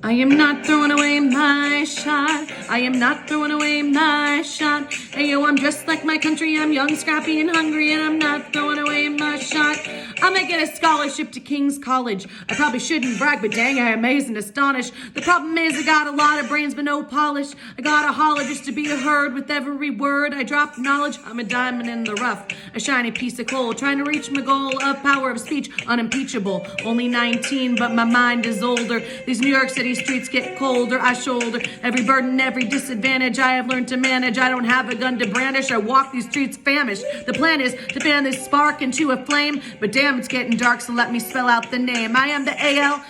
I am not throwing away my shot. I am not throwing away my shot. Hey yo, I'm just like my country. I'm young, scrappy, and hungry, and I'm not throwing away my shot. I may get a scholarship to King's College. I probably shouldn't brag, but dang, I amaze and astonish. The problem is I got a lot of brains but no polish. I gotta holler just to be heard with every word. I drop knowledge. I'm a diamond in the rough, a shiny piece of coal, trying to reach my goal of power of speech, unimpeachable. Only 19, but my mind is older. These New York City streets get colder. I shoulder every burden, every disadvantage I have learned to manage. I don't have a gun to brandish. I walk these streets famished. The plan is to fan this spark into a flame, but damn, it's getting dark, so let me spell out the name. I am the ALEXAND.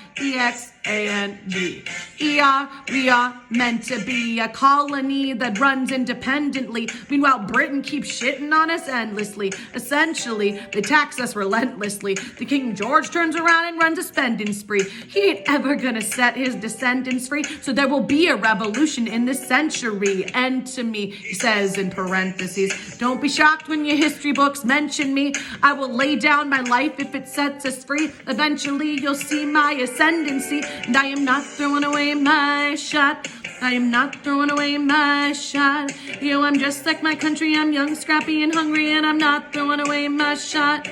We are meant to be a colony that runs independently. Meanwhile, Britain keeps shitting on us endlessly. Essentially, they tax us relentlessly. The King George turns around and runs a spending spree. He ain't ever gonna set his descendants free, so there will be a revolution in this century. And to me, he says in parentheses, don't be shocked when your history books mention me. I will lay down my life if it sets us free. Eventually, you'll see my ascendancy. And I am not throwing away my shot. I am not throwing away my shot. Yo, I'm just like my country. I'm young, scrappy, and hungry, and I'm not throwing away my shot.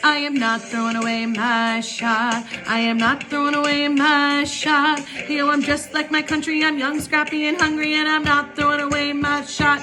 I am not throwing away my shot. I am not throwing away my shot. Yo, I'm just like my country. I'm young, scrappy, and hungry, and I'm not throwing away my shot.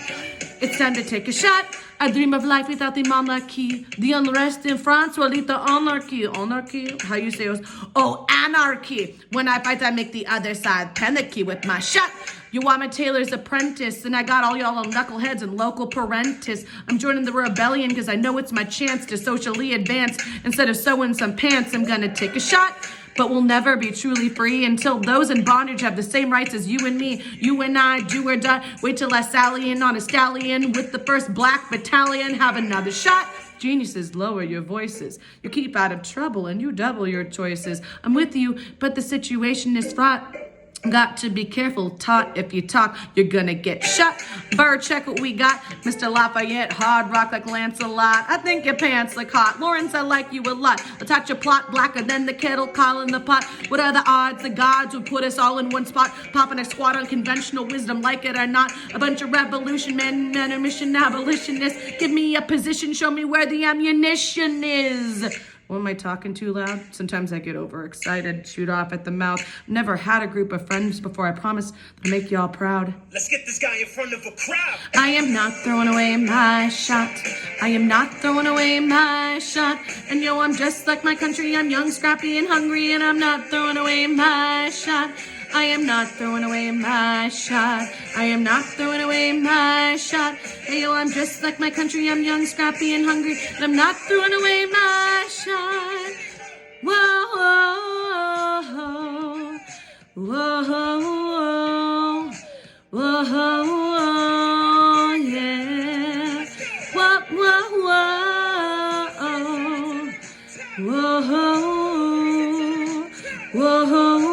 It's time to take a shot. I dream of life without the monarchy. The unrest in France will lead to anarchy. Anarchy? How you say it? Oh, anarchy. When I fight, I make the other side panicky with my shot. You want my tailor's apprentice, and I got all y'all knuckleheads and local parentis. I'm joining the rebellion because I know it's my chance to socially advance. Instead of sewing some pants, I'm gonna take a shot. But we'll never be truly free until those in bondage have the same rights as you and me. You and I, do or die. Wait till I sally in on a stallion with the 1st Black Battalion. Have another shot. Geniuses, lower your voices. You keep out of trouble and you double your choices. I'm with you, but the situation is fraught. Got to be careful, tot. If you talk, you're gonna get shot. Bird, check what we got. Mr. Lafayette, hard rock like Lancelot. I think your pants look hot. Lawrence, I like you a lot. I'll touch your plot blacker than the kettle calling the pot. What are the odds the gods would put us all in one spot? Popping a squat on conventional wisdom, like it or not. A bunch of revolution men on a mission abolitionists. Give me a position, show me where the ammunition is. What am I talking too loud? Sometimes I get overexcited, shoot off at the mouth. Never had a group of friends before. I promise I'll make y'all proud. Let's get this guy in front of a crowd. I am not throwing away my shot. I am not throwing away my shot. And yo, I'm just like my country. I'm young, scrappy, and hungry, and I'm not throwing away my shot. I am not throwing away my shot. I am not throwing away my shot. Hey yo, I'm just like my country. I'm young, scrappy, and hungry, and I'm not throwing away my shot. Whoa, whoa, whoa, whoa, yeah. Whoa, whoa, whoa, whoa.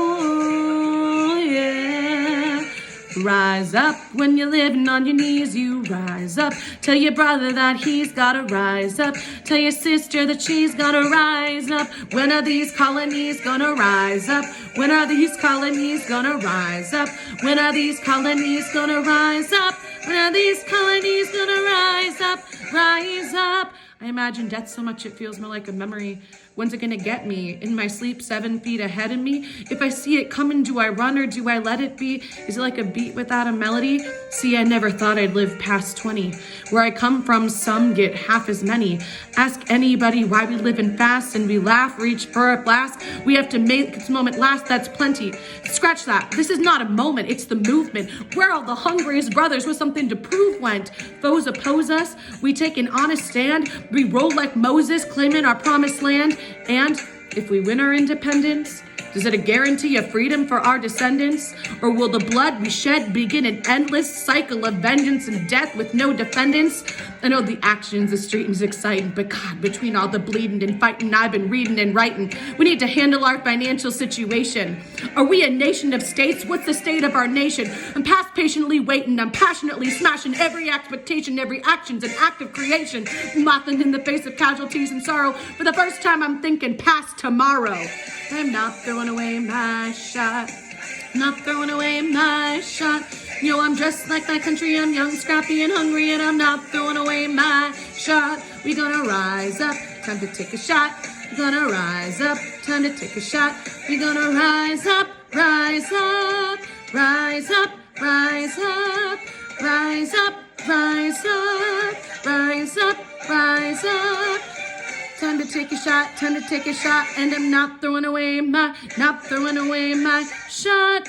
Rise up when you're living on your knees, you rise up. Tell your brother that he's gotta rise up. Tell your sister that she's gotta rise up. When are these colonies gonna rise up? When are these colonies gonna rise up? When are these colonies gonna rise up? When are these colonies gonna rise up? Rise up. I imagine death so much it feels more like a memory. When's it gonna get me? In my sleep, 7 feet ahead of me? If I see it coming, do I run or do I let it be? Is it like a beat without a melody? See, I never thought I'd live past 20. Where I come from, some get half as many. Ask anybody why we live in fast and we laugh, reach for a blast. We have to make this moment last, that's plenty. Scratch that, this is not a moment, it's the movement. Where all the hungriest brothers with something to prove went. Foes oppose us, we take an honest stand. We roll like Moses, claiming our promised land. And if we win our independence, Is it a guarantee of freedom for our descendants? Or will the blood we shed begin an endless cycle of vengeance and death with no defendants? I know the actions the street is exciting, but God, between all the bleeding and fighting I've been reading and writing, we need to handle our financial situation. Are we a nation of states? What's the state of our nation? I'm past patiently waiting. I'm passionately smashing every expectation, every action's an act of creation. Mothing in the face of casualties and sorrow. For the first time, I'm thinking past tomorrow. I'm not throwing away my shot. not throwing away my shot. Yo, I'm dressed like my country, I'm young, scrappy, and hungry, and I'm not throwing away my shot. We gonna rise up, time to take a shot. We gonna rise up, time to take a shot. We gonna rise up, rise up, rise up, rise up, rise up, rise up, rise up, rise up. Time to take a shot, time to take a shot, and I'm not throwing away my shot.